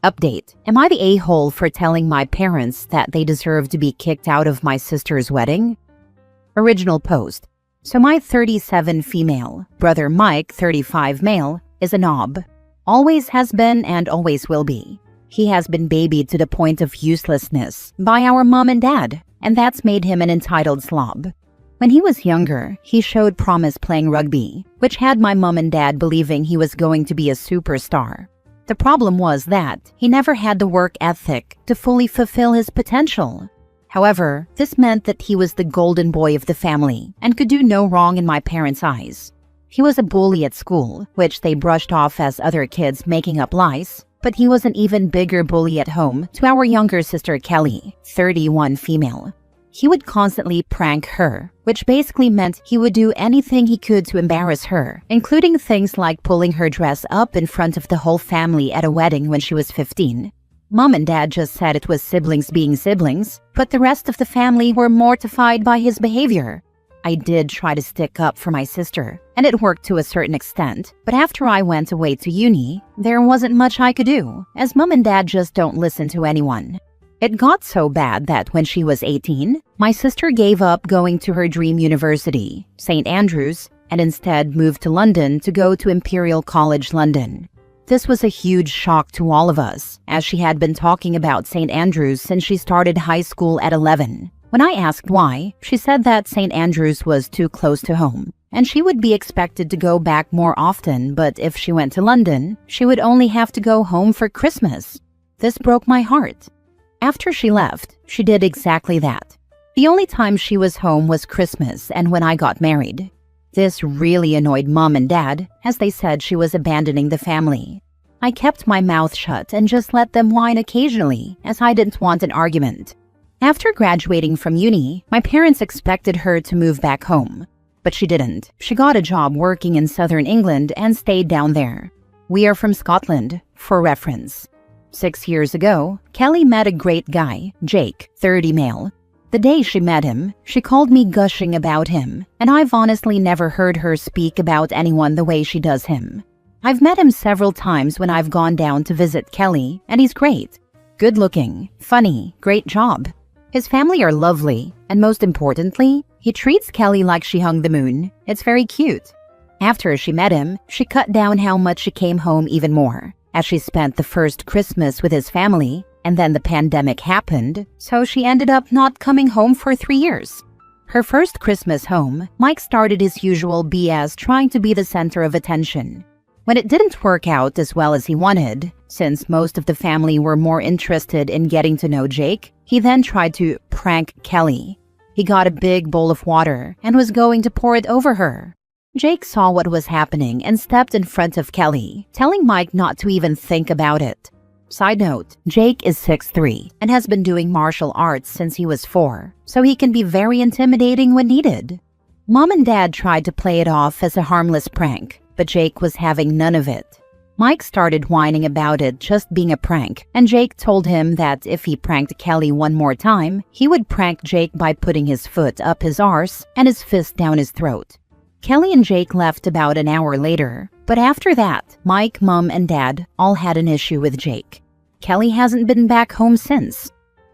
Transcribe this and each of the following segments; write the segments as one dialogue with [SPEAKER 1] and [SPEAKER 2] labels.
[SPEAKER 1] Update. Am I the a-hole for telling my parents that they deserve to be kicked out of my sister's wedding? Original post. So my 37 female, brother Mike 35 male, is a knob. Always has been and always will be. He has been babied to the point of uselessness by our mom and dad, and that's made him an entitled slob. When he was younger, he showed promise playing rugby, which had my mom and dad believing he was going to be a superstar. The problem was that he never had the work ethic to fully fulfill his potential. However, this meant that he was the golden boy of the family and could do no wrong in my parents' eyes. He was a bully at school, which they brushed off as other kids making up lies, but he was an even bigger bully at home to our younger sister Kelly, 31 female. He would constantly prank her, which basically meant he would do anything he could to embarrass her, including things like pulling her dress up in front of the whole family at a wedding when she was 15. Mom and dad just said it was siblings being siblings, but the rest of the family were mortified by his behavior. I did try to stick up for my sister, and it worked to a certain extent, but after I went away to uni, there wasn't much I could do, as mom and dad just don't listen to anyone. It got so bad that when she was 18, my sister gave up going to her dream university, St. Andrews, and instead moved to London to go to Imperial College London. This was a huge shock to all of us, as she had been talking about St. Andrews since she started high school at 11. When I asked why, she said that St. Andrews was too close to home, and she would be expected to go back more often, but if she went to London, she would only have to go home for Christmas. This broke my heart. After she left, she did exactly that. The only time she was home was Christmas and when I got married. This really annoyed mom and dad, as they said she was abandoning the family. I kept my mouth shut and just let them whine occasionally, as I didn't want an argument. After graduating from uni, my parents expected her to move back home. But she didn't. She got a job working in southern England and stayed down there. We are from Scotland, for reference. 6 years ago, Kelly met a great guy, Jake, 30 male. The day she met him, she called me gushing about him, and I've honestly never heard her speak about anyone the way she does him. I've met him several times when I've gone down to visit Kelly, and he's great. Good looking, funny, great job. His family are lovely, and most importantly, he treats Kelly like she hung the moon. It's very cute. After she met him, she cut down how much she came home even more, as she spent the first Christmas with his family, and then the pandemic happened, so she ended up not coming home for 3 years. Her first Christmas home, Mike started his usual BS trying to be the center of attention. When it didn't work out as well as he wanted, since most of the family were more interested in getting to know Jake, he then tried to prank Kelly. He got a big bowl of water and was going to pour it over her. Jake saw what was happening and stepped in front of Kelly, telling Mike not to even think about it. Side note, Jake is 6'3" and has been doing martial arts since he was 4, so he can be very intimidating when needed. Mom and dad tried to play it off as a harmless prank, but Jake was having none of it. Mike started whining about it just being a prank, and Jake told him that if he pranked Kelly one more time, he would prank Jake by putting his foot up his arse and his fist down his throat. Kelly and Jake left about an hour later, but after that, Mike, Mom, and Dad all had an issue with Jake. Kelly hasn't been back home since.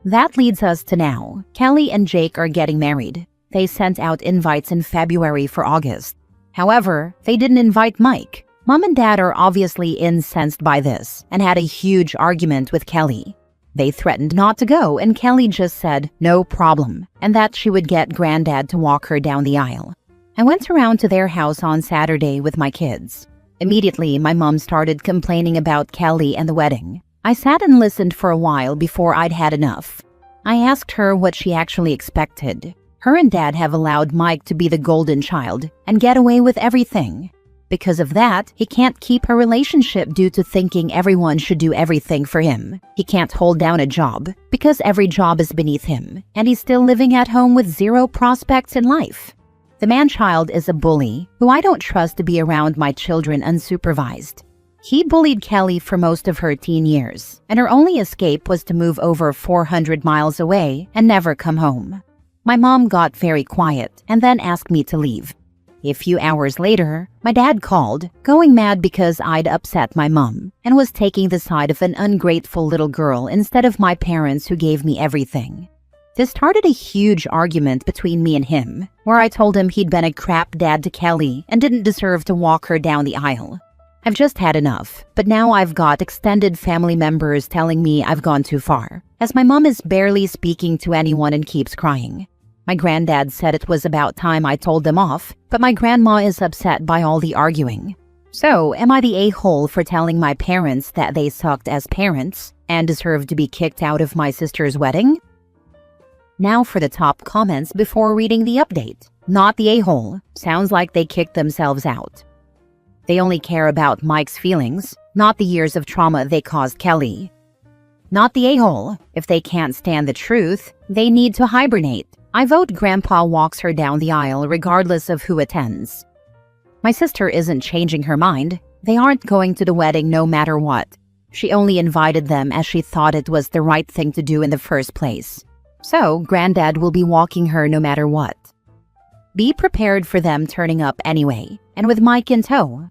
[SPEAKER 1] That leads us to now. Kelly and Jake are getting married. They sent out invites in February for August. However, they didn't invite Mike. Mom and Dad are obviously incensed by this and had a huge argument with Kelly. They threatened not to go, and Kelly just said, no problem, and that she would get Granddad to walk her down the aisle. I went around to their house on Saturday with my kids. Immediately, my mom started complaining about Kelly and the wedding. I sat and listened for a while before I'd had enough. I asked her what she actually expected. Her and Dad have allowed Mike to be the golden child and get away with everything. Because of that, he can't keep her relationship due to thinking everyone should do everything for him. He can't hold down a job because every job is beneath him, and he's still living at home with zero prospects in life. The man-child is a bully who I don't trust to be around my children unsupervised. He bullied Kelly for most of her teen years, and her only escape was to move over 400 miles away and never come home. My mom got very quiet and then asked me to leave. A few hours later, my dad called, going mad because I'd upset my mom and was taking the side of an ungrateful little girl instead of my parents who gave me everything. This started a huge argument between me and him, where I told him he'd been a crap dad to Kelly and didn't deserve to walk her down the aisle. I've just had enough, but now I've got extended family members telling me I've gone too far, as my mom is barely speaking to anyone and keeps crying. My granddad said it was about time I told them off, but my grandma is upset by all the arguing. So, am I the a-hole for telling my parents that they sucked as parents and deserved to be kicked out of my sister's wedding? Now for the top comments before reading the update. Not the a-hole. Sounds like they kicked themselves out. They only care about Mike's feelings, not the years of trauma they caused Kelly. Not the a-hole. If they can't stand the truth, they need to hibernate. I vote Grandpa walks her down the aisle regardless of who attends. My sister isn't changing her mind. They aren't going to the wedding no matter what. She only invited them as she thought it was the right thing to do in the first place. So, Granddad will be walking her no matter what. Be prepared for them turning up anyway, and with Mike in tow.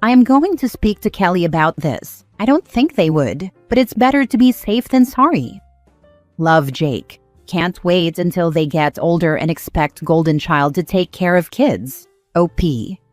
[SPEAKER 1] I am going to speak to Kelly about this. I don't think they would, but it's better to be safe than sorry. Love, Jake. Can't wait until they get older and expect Golden Child to take care of kids. OP.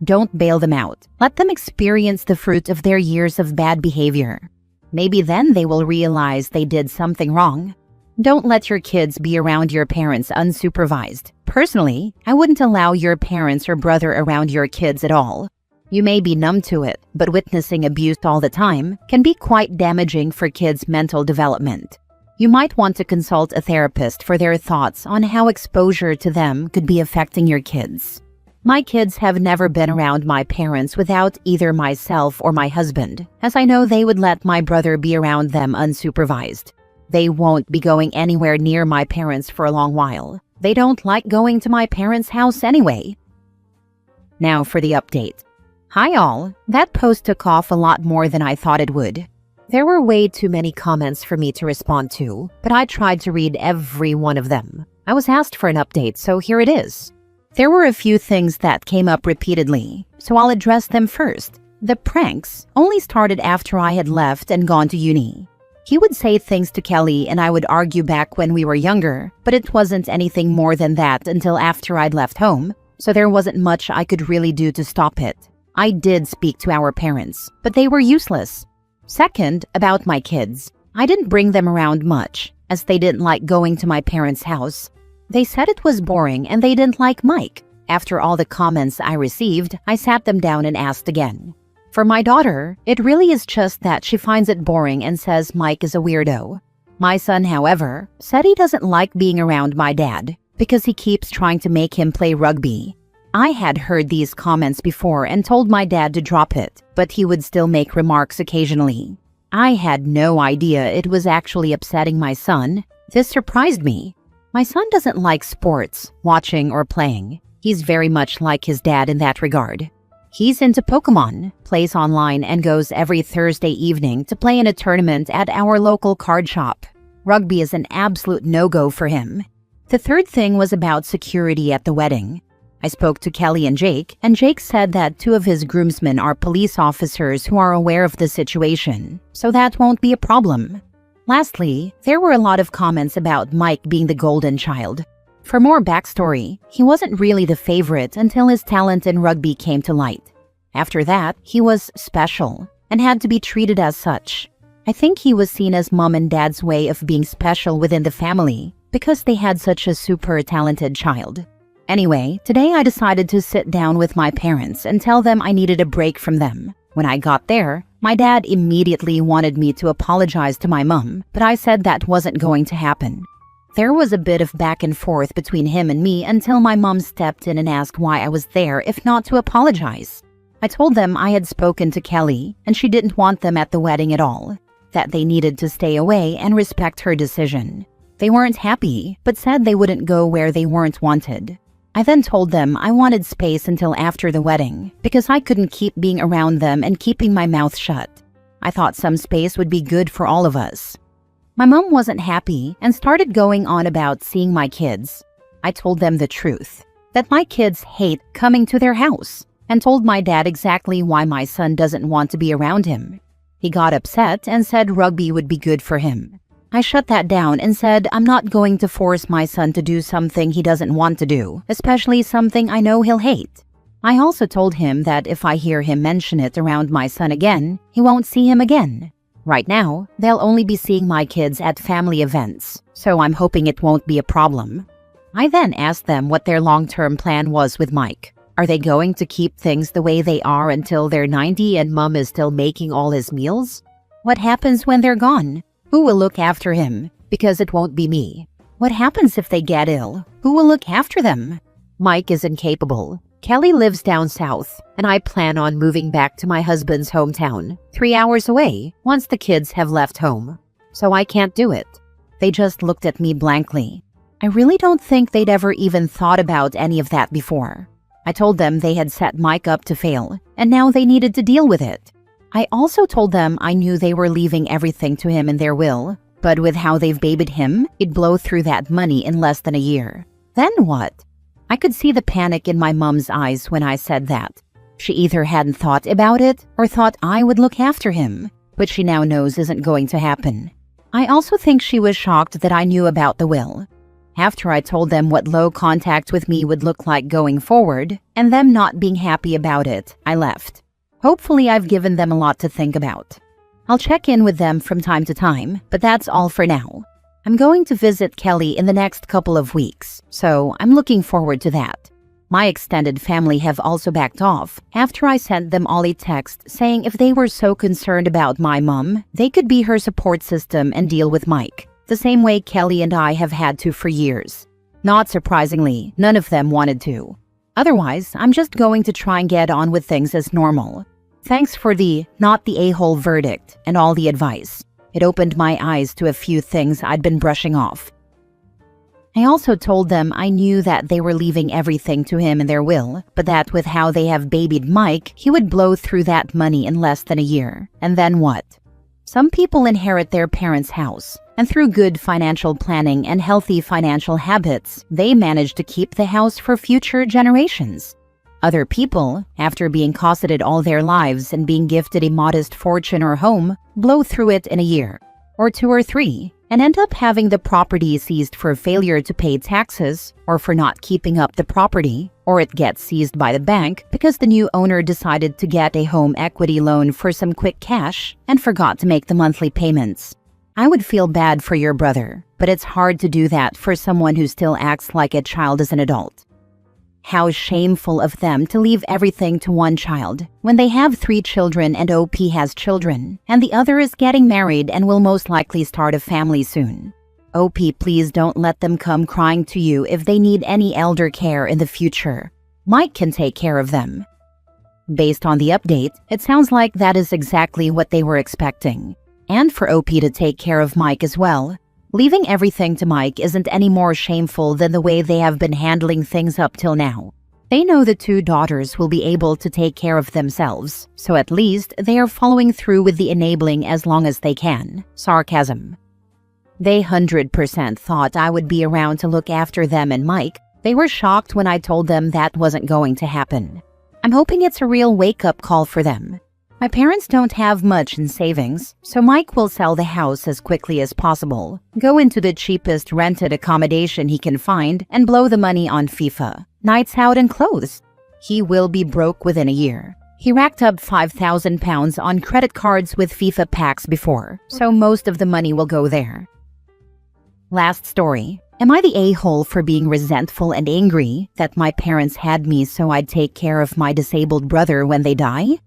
[SPEAKER 1] Don't bail them out. Let them experience the fruit of their years of bad behavior. Maybe then they will realize they did something wrong. Don't let your kids be around your parents unsupervised. Personally, I wouldn't allow your parents or brother around your kids at all. You may be numb to it, but witnessing abuse all the time can be quite damaging for kids' mental development. You might want to consult a therapist for their thoughts on how exposure to them could be affecting your kids. My kids have never been around my parents without either myself or my husband, as I know they would let my brother be around them unsupervised. They won't be going anywhere near my parents for a long while. They don't like going to my parents' house anyway. Now for the update. Hi all, that post took off a lot more than I thought it would. There were way too many comments for me to respond to, but I tried to read every one of them. I was asked for an update, so here it is. There were a few things that came up repeatedly, so I'll address them first. The pranks only started after I had left and gone to uni. He would say things to Kelly and I would argue back when we were younger, but it wasn't anything more than that until after I'd left home, so there wasn't much I could really do to stop it. I did speak to our parents, but they were useless. Second, about my kids. I didn't bring them around much, as they didn't like going to my parents' house. They said it was boring and they didn't like Mike. After all the comments I received, I sat them down and asked again. For my daughter, it really is just that she finds it boring and says Mike is a weirdo. My son, however, said he doesn't like being around my dad because he keeps trying to make him play rugby. I had heard these comments before and told my dad to drop it, but he would still make remarks occasionally. I had no idea it was actually upsetting my son. This surprised me. My son doesn't like sports, watching or playing. He's very much like his dad in that regard. He's into Pokemon, plays online, and goes every Thursday evening to play in a tournament at our local card shop. Rugby is an absolute no-go for him. The third thing was about security at the wedding. I spoke to Kelly and Jake said that 2 of his groomsmen are police officers who are aware of the situation, so that won't be a problem. Lastly, there were a lot of comments about Mike being the golden child. For more backstory, he wasn't really the favorite until his talent in rugby came to light. After that, he was special and had to be treated as such. I think he was seen as mom and dad's way of being special within the family because they had such a super talented child. Anyway, today I decided to sit down with my parents and tell them I needed a break from them. When I got there, my dad immediately wanted me to apologize to my mom, but I said that wasn't going to happen. There was a bit of back and forth between him and me until my mom stepped in and asked why I was there if not to apologize. I told them I had spoken to Kelly and she didn't want them at the wedding at all, that they needed to stay away and respect her decision. They weren't happy, but said they wouldn't go where they weren't wanted. I then told them I wanted space until after the wedding because I couldn't keep being around them and keeping my mouth shut. I thought some space would be good for all of us. My mom wasn't happy and started going on about seeing my kids. I told them the truth, that my kids hate coming to their house and told my dad exactly why my son doesn't want to be around him. He got upset and said rugby would be good for him. I shut that down and said I'm not going to force my son to do something he doesn't want to do, especially something I know he'll hate. I also told him that if I hear him mention it around my son again, he won't see him again. Right now, they'll only be seeing my kids at family events, so I'm hoping it won't be a problem. I then asked them what their long-term plan was with Mike. Are they going to keep things the way they are until they're 90 and Mom is still making all his meals? What happens when they're gone? Who will look after him? Because it won't be me. What happens if they get ill? Who will look after them? Mike is incapable. Kelly lives down south, and I plan on moving back to my husband's hometown, 3 hours away, once the kids have left home. So I can't do it. They just looked at me blankly. I really don't think they'd ever even thought about any of that before. I told them they had set Mike up to fail, and now they needed to deal with it. I also told them I knew they were leaving everything to him in their will, but with how they've babied him, it'd blow through that money in less than a year. Then what? I could see the panic in my mom's eyes when I said that. She either hadn't thought about it or thought I would look after him, which she now knows isn't going to happen. I also think she was shocked that I knew about the will. After I told them what low contact with me would look like going forward, and them not being happy about it, I left. Hopefully I've given them a lot to think about. I'll check in with them from time to time, but that's all for now. I'm going to visit Kelly in the next couple of weeks, so I'm looking forward to that. My extended family have also backed off after I sent them all a text saying if they were so concerned about my mom, they could be her support system and deal with Mike, the same way Kelly and I have had to for years. Not surprisingly, none of them wanted to. Otherwise, I'm just going to try and get on with things as normal. Thanks for the not the a-hole verdict and all the advice. It opened my eyes to a few things I'd been brushing off. I also told them I knew that they were leaving everything to him in their will, but that with how they have babied Mike, he would blow through that money in less than a year. And then what? Some people inherit their parents' house, and through good financial planning and healthy financial habits, they manage to keep the house for future generations. Other people, after being cosseted all their lives and being gifted a modest fortune or home, blow through it in a year, or 2 or 3, and end up having the property seized for failure to pay taxes, or for not keeping up the property, or it gets seized by the bank because the new owner decided to get a home equity loan for some quick cash and forgot to make the monthly payments. I would feel bad for your brother, but it's hard to do that for someone who still acts like a child as an adult. How shameful of them to leave everything to one child when they have 3 children and OP has children, and the other is getting married and will most likely start a family soon. OP, please don't let them come crying to you if they need any elder care in the future. Mike can take care of them. Based on the update, it sounds like that is exactly what they were expecting. And for OP to take care of Mike as well. Leaving everything to Mike isn't any more shameful than the way they have been handling things up till now. They know the 2 daughters will be able to take care of themselves, so at least they are following through with the enabling as long as they can. Sarcasm. They 100% thought I would be around to look after them and Mike. They were shocked when I told them that wasn't going to happen. I'm hoping it's a real wake-up call for them. My parents don't have much in savings, so Mike will sell the house as quickly as possible, go into the cheapest rented accommodation he can find, and blow the money on FIFA, nights out and clothes. He will be broke within a year. He racked up £5,000 on credit cards with FIFA packs before, so most of the money will go there. Last story. Am I the a-hole for being resentful and angry that my parents had me so I'd take care of my disabled brother when they die?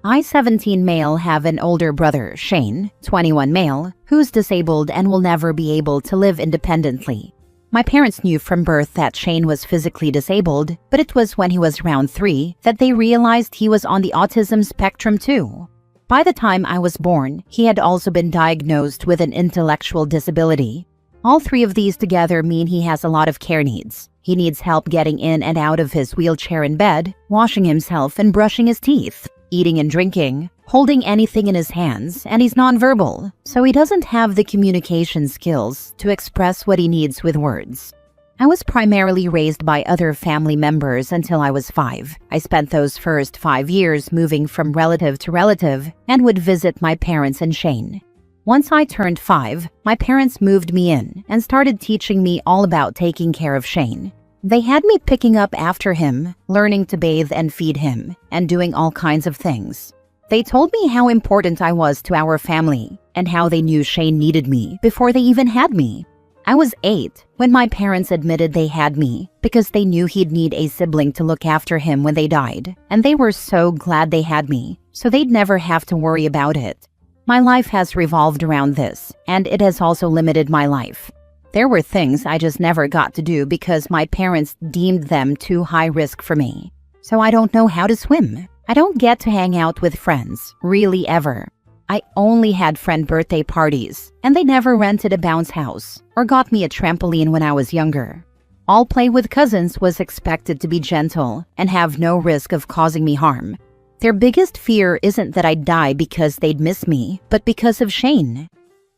[SPEAKER 1] I, 17 male, have an older brother, Shane, 21 male, who's disabled and will never be able to live independently. My parents knew from birth that Shane was physically disabled, but it was when he was around 3 that they realized he was on the autism spectrum too. By the time I was born, he had also been diagnosed with an intellectual disability. All 3 of these together mean he has a lot of care needs. He needs help getting in and out of his wheelchair in bed, washing himself and brushing his teeth, eating and drinking, holding anything in his hands, and he's nonverbal, so he doesn't have the communication skills to express what he needs with words. I was primarily raised by other family members until I was 5. I spent those first 5 years moving from relative to relative and would visit my parents and Shane. Once I turned 5, my parents moved me in and started teaching me all about taking care of Shane. They had me picking up after him, learning to bathe and feed him, and doing all kinds of things. They told me how important I was to our family and how they knew Shane needed me before they even had me. I was 8 when my parents admitted they had me because they knew he'd need a sibling to look after him when they died, and they were so glad they had me, so they'd never have to worry about it. My life has revolved around this, and it has also limited my life. There were things I just never got to do because my parents deemed them too high risk for me. So I don't know how to swim. I don't get to hang out with friends, really ever. I only had friend birthday parties, and they never rented a bounce house or got me a trampoline when I was younger. All play with cousins was expected to be gentle and have no risk of causing me harm. Their biggest fear isn't that I'd die because they'd miss me, but because of Shane.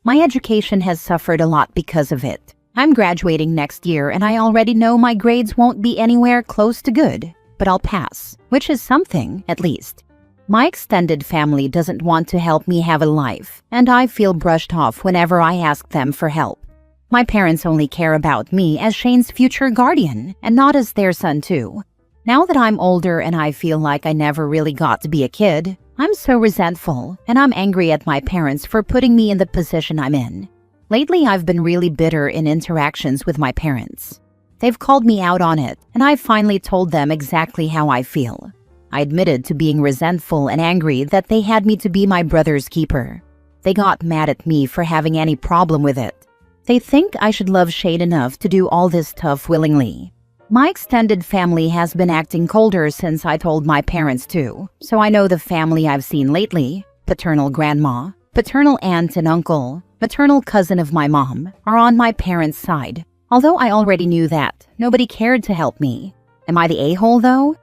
[SPEAKER 1] My education has suffered a lot because of it. I'm graduating next year, and I already know my grades won't be anywhere close to good, but I'll pass, which is something, at least. My extended family doesn't want to help me have a life, and I feel brushed off whenever I ask them for help. My parents only care about me as Shane's future guardian, and not as their son too. Now that I'm older and I feel like I never really got to be a kid, I'm so resentful, and I'm angry at my parents for putting me in the position I'm in. Lately, I've been really bitter in interactions with my parents. They've called me out on it, and I finally told them exactly how I feel. I admitted to being resentful and angry that they had me to be my brother's keeper. They got mad at me for having any problem with it. They think I should love Shane enough to do all this stuff willingly. My extended family has been acting colder since I told my parents to, so I know the family I've seen lately, paternal grandma, paternal aunt and uncle, maternal cousin of my mom, are on my parents' side. Although I already knew that, nobody cared to help me. Am I the a-hole though?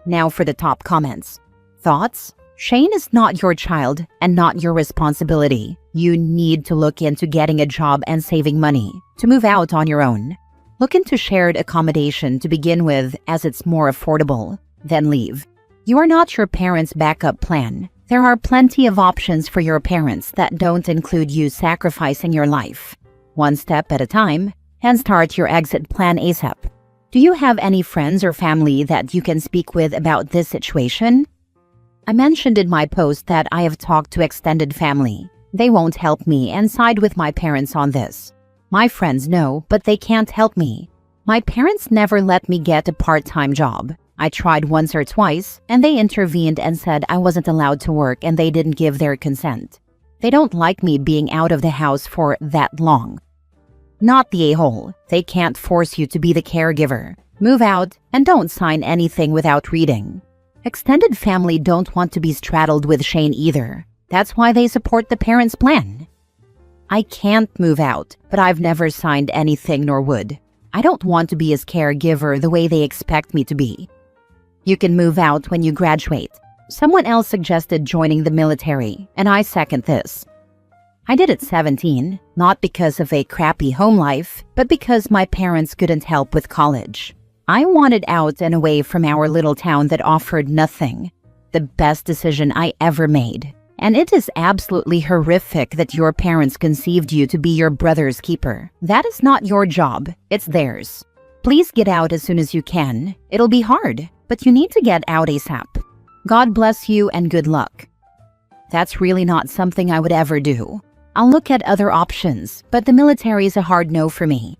[SPEAKER 1] Now for the top comments. Thoughts? Shane is not your child and not your responsibility. You need to look into getting a job and saving money to move out on your own. Look into shared accommodation to begin with, as it's more affordable. Then leave. You are not your parents' backup plan. There are plenty of options for your parents that don't include you sacrificing your life. One step at a time, and start your exit plan ASAP. Do you have any friends or family that you can speak with about this situation? I mentioned in my post that I have talked to extended family. They won't help me and side with my parents on this. My friends know, but they can't help me. My parents never let me get a part-time job. I tried once or twice, and they intervened and said I wasn't allowed to work and they didn't give their consent. They don't like me being out of the house for that long. Not the a-hole. They can't force you to be the caregiver. Move out and don't sign anything without reading. Extended family don't want to be straddled with Shane either. That's why they support the parents' plan. I can't move out, but I've never signed anything nor would. I don't want to be his caregiver the way they expect me to be. You can move out when you graduate. Someone else suggested joining the military, and I second this. I did at 17, not because of a crappy home life, but because my parents couldn't help with college. I wanted out and away from our little town that offered nothing. The best decision I ever made. And it is absolutely horrific that your parents conceived you to be your brother's keeper. That is not your job, it's theirs. Please get out as soon as you can. It'll be hard, but you need to get out ASAP. God bless you and good luck. That's really not something I would ever do. I'll look at other options, but the military is a hard no for me.